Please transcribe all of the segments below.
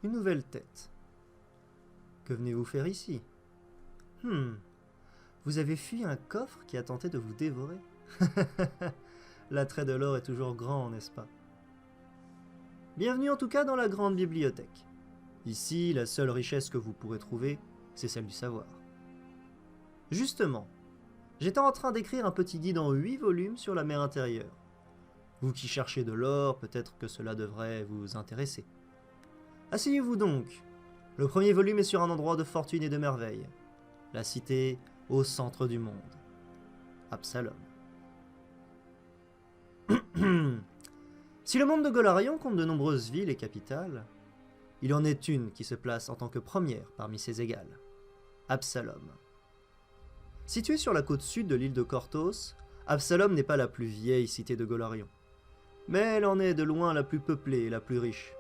une nouvelle tête. Que venez-vous faire ici? Vous avez fui un coffre qui a tenté de vous dévorer. L'attrait de l'or est toujours grand, n'est-ce pas? Bienvenue en tout cas dans la grande bibliothèque. Ici, la seule richesse que vous pourrez trouver, c'est celle du savoir. Justement, j'étais en train d'écrire un petit guide en 8 volumes sur la mer intérieure. Vous qui cherchez de l'or, peut-être que cela devrait vous intéresser. Asseyez-vous donc. Le premier volume est sur un endroit de fortune et de merveille. La cité au centre du monde. Absalom. Si le monde de Golarion compte de nombreuses villes et capitales, il en est une qui se place en tant que première parmi ses égales. Absalom. Située sur la côte sud de l'île de Korthos, Absalom n'est pas la plus vieille cité de Golarion. Mais elle en est de loin la plus peuplée et la plus riche.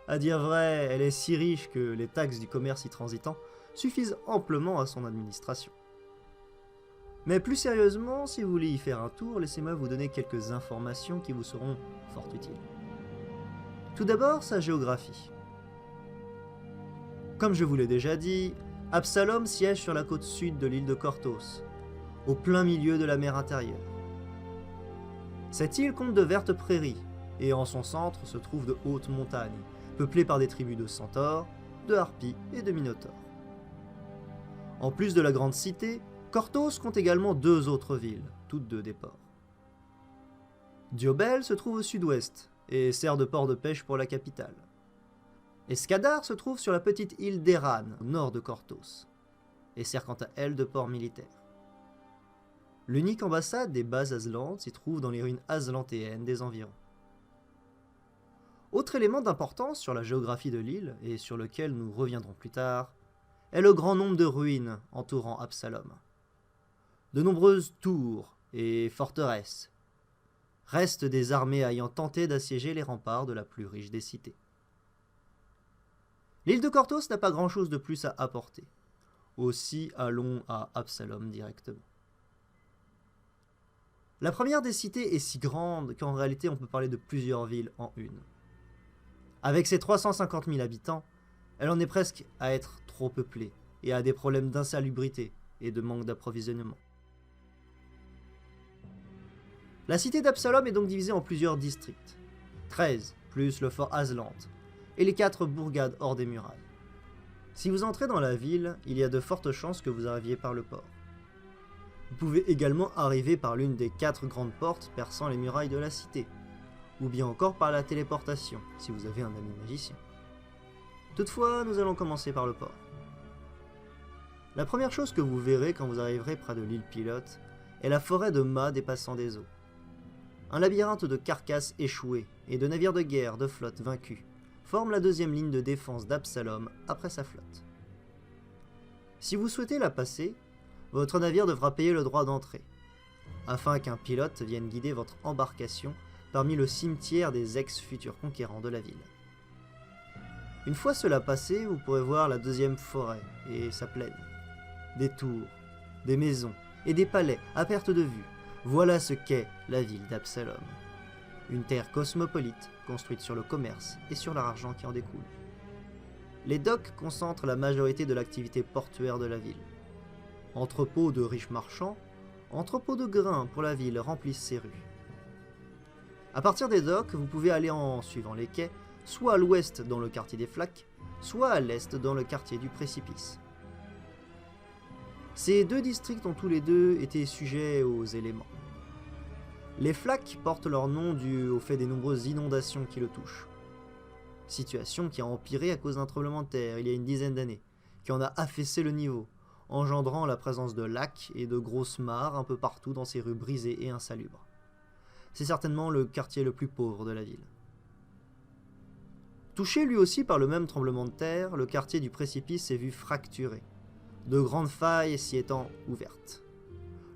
À dire vrai, elle est si riche que les taxes du commerce y transitant suffisent amplement à son administration. Mais plus sérieusement, si vous voulez y faire un tour, laissez-moi vous donner quelques informations qui vous seront fort utiles. Tout d'abord, sa géographie. Comme je vous l'ai déjà dit, Absalom siège sur la côte sud de l'île de Korthos, au plein milieu de la mer intérieure. Cette île compte de vertes prairies, et en son centre se trouvent de hautes montagnes, peuplées par des tribus de centaures, de harpies et de minotaures. En plus de la grande cité, Korthos compte également 2 autres villes, toutes 2 des ports. Diobel se trouve au sud-ouest, et sert de port de pêche pour la capitale. Escadar se trouve sur la petite île d'Eran, au nord de Korthos, et sert quant à elle de port militaire. L'unique ambassade des Bas Aslantes s'y trouve dans les ruines aslantéennes des environs. Autre élément d'importance sur la géographie de l'île, et sur lequel nous reviendrons plus tard, est le grand nombre de ruines entourant Absalom. De nombreuses tours et forteresses restent des armées ayant tenté d'assiéger les remparts de la plus riche des cités. L'île de Korthos n'a pas grand-chose de plus à apporter. Aussi allons à Absalom directement. La première des cités est si grande qu'en réalité on peut parler de plusieurs villes en une. Avec ses 350 000 habitants, elle en est presque à être trop peuplée et a des problèmes d'insalubrité et de manque d'approvisionnement. La cité d'Absalom est donc divisée en plusieurs districts, 13 plus le fort Aslante, et les 4 bourgades hors des murailles. Si vous entrez dans la ville, il y a de fortes chances que vous arriviez par le port. Vous pouvez également arriver par l'une des 4 grandes portes perçant les murailles de la cité, ou bien encore par la téléportation, si vous avez un ami magicien. Toutefois, nous allons commencer par le port. La première chose que vous verrez quand vous arriverez près de l'île Pilote est la forêt de mâts dépassant des eaux. Un labyrinthe de carcasses échouées et de navires de guerre de flotte vaincus forme la deuxième ligne de défense d'Absalom après sa flotte. Si vous souhaitez la passer, votre navire devra payer le droit d'entrée, afin qu'un pilote vienne guider votre embarcation parmi le cimetière des ex-futurs conquérants de la ville. Une fois cela passé, vous pourrez voir la deuxième forêt et sa plaine. Des tours, des maisons et des palais à perte de vue. Voilà ce qu'est la ville d'Absalom. Une terre cosmopolite construite sur le commerce et sur l'argent qui en découle. Les docks concentrent la majorité de l'activité portuaire de la ville. Entrepôts de riches marchands, entrepôts de grains pour la ville remplissent ses rues. À partir des docks, vous pouvez aller en suivant les quais, soit à l'ouest dans le quartier des Flaques, soit à l'est dans le quartier du Précipice. Ces 2 districts ont tous les deux été sujets aux éléments. Les Flaques portent leur nom dû au fait des nombreuses inondations qui le touchent. Situation qui a empiré à cause d'un tremblement de terre il y a une dizaine d'années, qui en a affaissé le niveau, engendrant la présence de lacs et de grosses mares un peu partout dans ces rues brisées et insalubres. C'est certainement le quartier le plus pauvre de la ville. Touché lui aussi par le même tremblement de terre, le quartier du Précipice s'est vu fracturé, de grandes failles s'y étant ouvertes,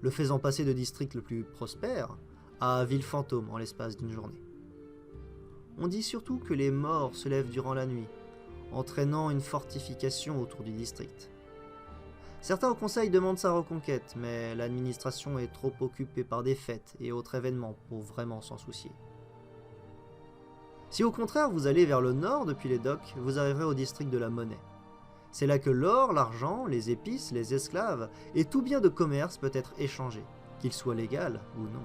le faisant passer de district le plus prospère à ville fantôme en l'espace d'une journée. On dit surtout que les morts se lèvent durant la nuit, entraînant une fortification autour du district. Certains au conseil demandent sa reconquête, mais l'administration est trop occupée par des fêtes et autres événements pour vraiment s'en soucier. Si au contraire vous allez vers le nord depuis les docks, vous arriverez au district de la monnaie. C'est là que l'or, l'argent, les épices, les esclaves et tout bien de commerce peut être échangé, qu'il soit légal ou non.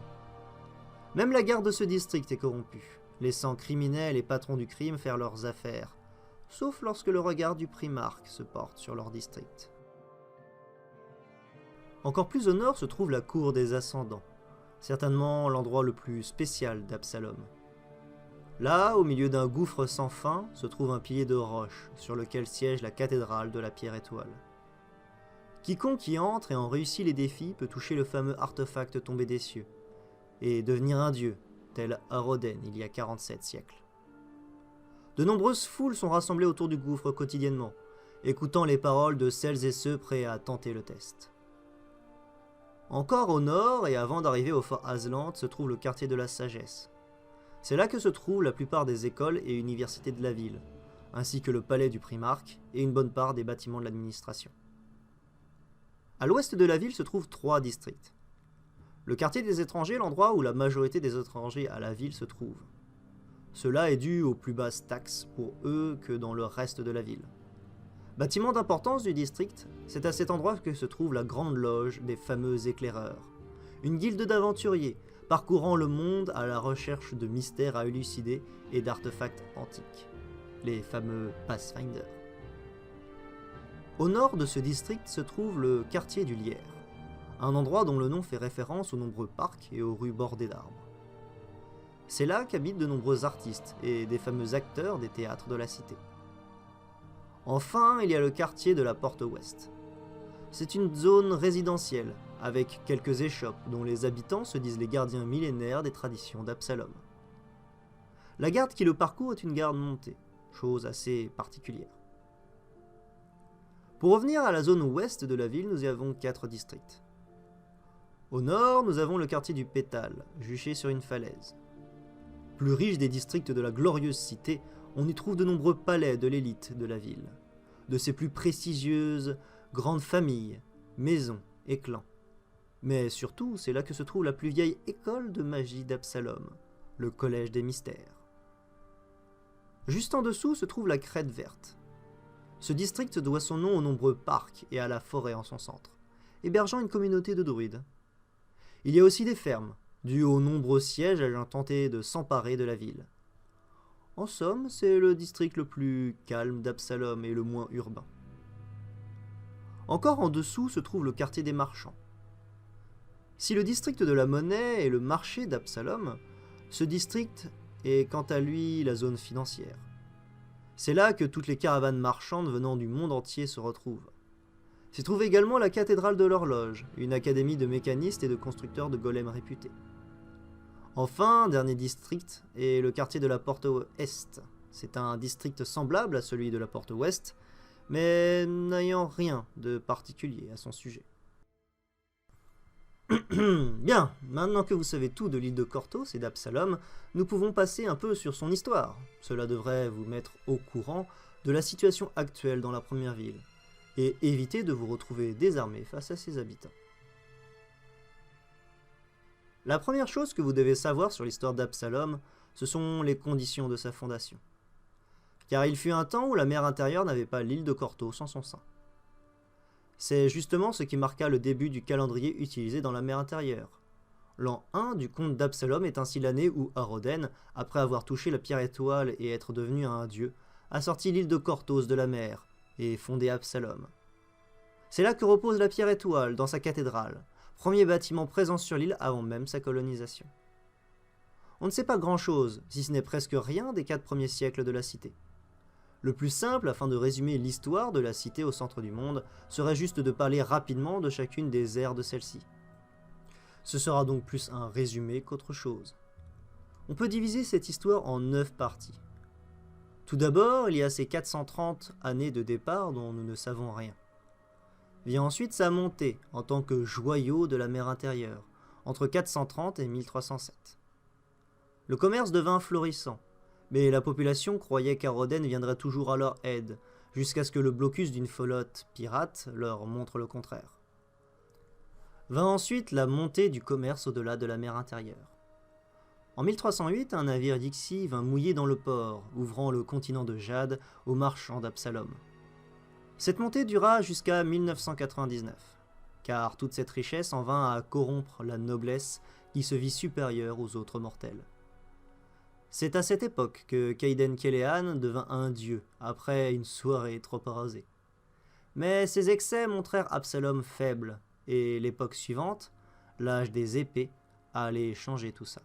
Même la garde de ce district est corrompue, laissant criminels et patrons du crime faire leurs affaires, sauf lorsque le regard du primarque se porte sur leur district. Encore plus au nord se trouve la cour des Ascendants, certainement l'endroit le plus spécial d'Absalom. Là, au milieu d'un gouffre sans fin, se trouve un pilier de roche sur lequel siège la cathédrale de la Pierre Étoile. Quiconque y entre et en réussit les défis peut toucher le fameux artefact tombé des cieux, et devenir un dieu, tel Aroden il y a 47 siècles. De nombreuses foules sont rassemblées autour du gouffre quotidiennement, écoutant les paroles de celles et ceux prêts à tenter le test. Encore au nord, et avant d'arriver au fort Aslan, se trouve le quartier de la Sagesse. C'est là que se trouvent la plupart des écoles et universités de la ville, ainsi que le palais du primarque et une bonne part des bâtiments de l'administration. À l'ouest de la ville se trouvent 3 districts. Le quartier des étrangers est l'endroit où la majorité des étrangers à la ville se trouvent. Cela est dû aux plus basses taxes pour eux que dans le reste de la ville. Bâtiment d'importance du district, c'est à cet endroit que se trouve la grande loge des fameux éclaireurs, une guilde d'aventuriers parcourant le monde à la recherche de mystères à élucider et d'artefacts antiques, les fameux Pathfinder. Au nord de ce district se trouve le quartier du Lierre, un endroit dont le nom fait référence aux nombreux parcs et aux rues bordées d'arbres. C'est là qu'habitent de nombreux artistes et des fameux acteurs des théâtres de la cité. Enfin, il y a le quartier de la Porte Ouest. C'est une zone résidentielle, avec quelques échoppes dont les habitants se disent les gardiens millénaires des traditions d'Absalom. La garde qui le parcourt est une garde montée, chose assez particulière. Pour revenir à la zone ouest de la ville, nous y avons 4 districts. Au nord, nous avons le quartier du Pétale, juché sur une falaise. Plus riche des districts de la glorieuse cité, on y trouve de nombreux palais de l'élite de la ville, de ses plus prestigieuses grandes familles, maisons et clans. Mais surtout, c'est là que se trouve la plus vieille école de magie d'Absalom, le Collège des Mystères. Juste en dessous se trouve la Crête Verte. Ce district doit son nom aux nombreux parcs et à la forêt en son centre, hébergeant une communauté de druides. Il y a aussi des fermes, dues aux nombreux sièges ayant tenté de s'emparer de la ville. En somme, c'est le district le plus calme d'Absalom et le moins urbain. Encore en dessous se trouve le quartier des marchands. Si le district de la monnaie est le marché d'Absalom, ce district est quant à lui la zone financière. C'est là que toutes les caravanes marchandes venant du monde entier se retrouvent. S'y trouve également la cathédrale de l'horloge, une académie de mécanistes et de constructeurs de golems réputés. Enfin, dernier district est le quartier de la Porte Est. C'est un district semblable à celui de la Porte Ouest, mais n'ayant rien de particulier à son sujet. Bien, maintenant que vous savez tout de l'île de Korthos et d'Absalom, nous pouvons passer un peu sur son histoire. Cela devrait vous mettre au courant de la situation actuelle dans la première ville, et éviter de vous retrouver désarmé face à ses habitants. La première chose que vous devez savoir sur l'histoire d'Absalom, ce sont les conditions de sa fondation. Car il fut un temps où la mer intérieure n'avait pas l'île de Korthos en son sein. C'est justement ce qui marqua le début du calendrier utilisé dans la mer intérieure. L'an 1 du conte d'Absalom est ainsi l'année où Aroden, après avoir touché la pierre étoile et être devenu un dieu, a sorti l'île de Korthos de la mer et fondé Absalom. C'est là que repose la pierre étoile dans sa cathédrale, premier bâtiment présent sur l'île avant même sa colonisation. On ne sait pas grand-chose, si ce n'est presque rien des 4 premiers siècles de la cité. Le plus simple, afin de résumer l'histoire de la cité au centre du monde, serait juste de parler rapidement de chacune des ères de celle-ci. Ce sera donc plus un résumé qu'autre chose. On peut diviser cette histoire en 9 parties. Tout d'abord, il y a ces 430 années de départ dont nous ne savons rien. Vient ensuite sa montée en tant que joyau de la mer intérieure, entre 430 et 1307. Le commerce devint florissant, mais la population croyait qu'Aroden viendrait toujours à leur aide, jusqu'à ce que le blocus d'une flotte pirate leur montre le contraire. Vint ensuite la montée du commerce au-delà de la mer intérieure. En 1308, un navire d'Ixie vint mouiller dans le port, ouvrant le continent de Jade aux marchands d'Absalom. Cette montée dura jusqu'à 1999, car toute cette richesse en vint à corrompre la noblesse qui se vit supérieure aux autres mortels. C'est à cette époque que Cayden Kelehan devint un dieu, après une soirée trop arrosée. Mais ses excès montrèrent Absalom faible, et l'époque suivante, l'âge des épées, allait changer tout ça.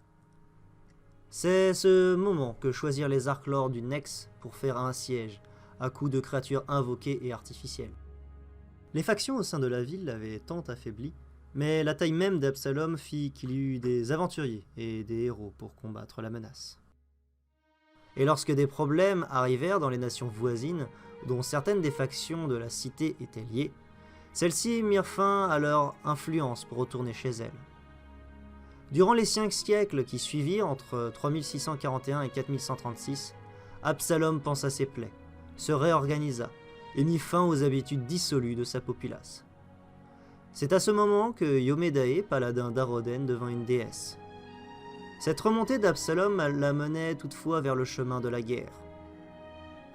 C'est ce moment que choisirent les Arklords du Nex pour faire un siège, à coups de créatures invoquées et artificielles. Les factions au sein de la ville l'avaient tant affaibli, mais la taille même d'Absalom fit qu'il y eut des aventuriers et des héros pour combattre la menace. Et lorsque des problèmes arrivèrent dans les nations voisines, dont certaines des factions de la cité étaient liées, celles-ci mirent fin à leur influence pour retourner chez elles. Durant les 5 siècles qui suivirent, entre 3641 et 4136, Absalom pansa ses plaies, se réorganisa et mit fin aux habitudes dissolues de sa populace. C'est à ce moment que Yomedae, paladin d'Aroden, devint une déesse. Cette remontée d'Absalom la menait toutefois vers le chemin de la guerre.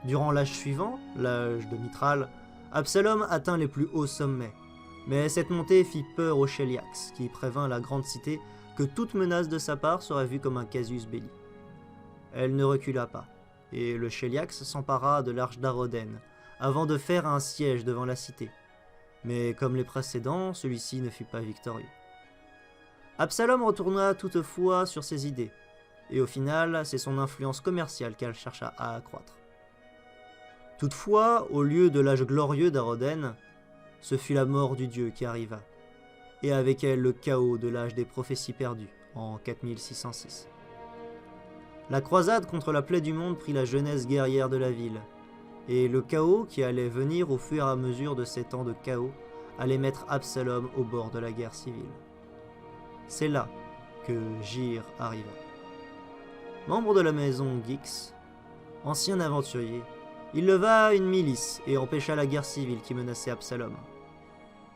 Durant l'âge suivant, l'âge de Mithral, Absalom atteint les plus hauts sommets, mais cette montée fit peur aux Sheliax, qui prévint la grande cité que toute menace de sa part serait vue comme un casus belli. Elle ne recula pas, et le Sheliax s'empara de l'arche d'Aroden, avant de faire un siège devant la cité. Mais comme les précédents, celui-ci ne fut pas victorieux. Absalom retourna toutefois sur ses idées, et au final, c'est son influence commerciale qu'elle chercha à accroître. Toutefois, au lieu de l'âge glorieux d'Aroden, ce fut la mort du dieu qui arriva, et avec elle le chaos de l'âge des prophéties perdues, en 4606. La croisade contre la plaie du monde prit la jeunesse guerrière de la ville, et le chaos qui allait venir au fur et à mesure de ces temps de chaos allait mettre Absalom au bord de la guerre civile. C'est là que Gir arriva. Membre de la maison Gix, ancien aventurier, il leva une milice et empêcha la guerre civile qui menaçait Absalom.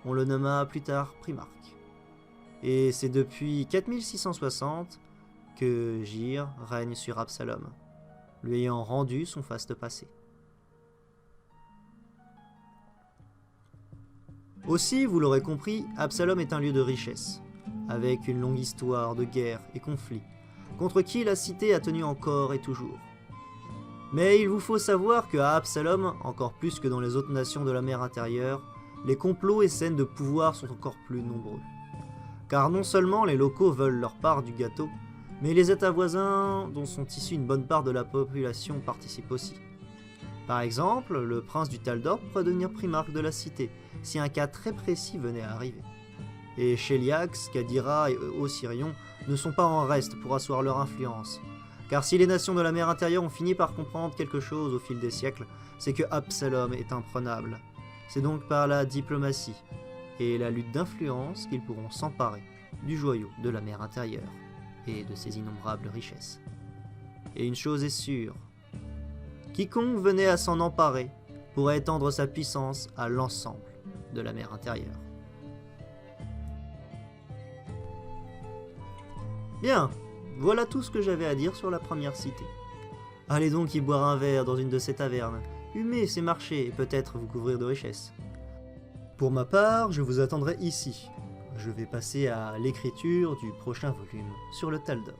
On le nomma plus tard Primarque. Et c'est depuis 4660 que Gir règne sur Absalom, lui ayant rendu son faste passé. Aussi, vous l'aurez compris, Absalom est un lieu de richesse, avec une longue histoire de guerre et conflits, contre qui la cité a tenu encore et toujours. Mais il vous faut savoir qu'à Absalom, encore plus que dans les autres nations de la mer intérieure, les complots et scènes de pouvoir sont encore plus nombreux. Car non seulement les locaux veulent leur part du gâteau, mais les États voisins, dont sont issus une bonne part de la population, participent aussi. Par exemple, le prince du Taldor pourrait devenir primarque de la cité, si un cas très précis venait à arriver. Et Sheliax, Kadira et Osirion ne sont pas en reste pour asseoir leur influence. Car si les nations de la mer intérieure ont fini par comprendre quelque chose au fil des siècles, c'est que Absalom est imprenable. C'est donc par la diplomatie et la lutte d'influence qu'ils pourront s'emparer du joyau de la mer intérieure et de ses innombrables richesses. Et une chose est sûre, quiconque venait à s'en emparer pourrait étendre sa puissance à l'ensemble de la mer intérieure. Bien, voilà tout ce que j'avais à dire sur la première cité. Allez donc y boire un verre dans une de ces tavernes, humer ces marchés et peut-être vous couvrir de richesses. Pour ma part, je vous attendrai ici. Je vais passer à l'écriture du prochain volume sur le Taldor.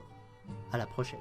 À la prochaine.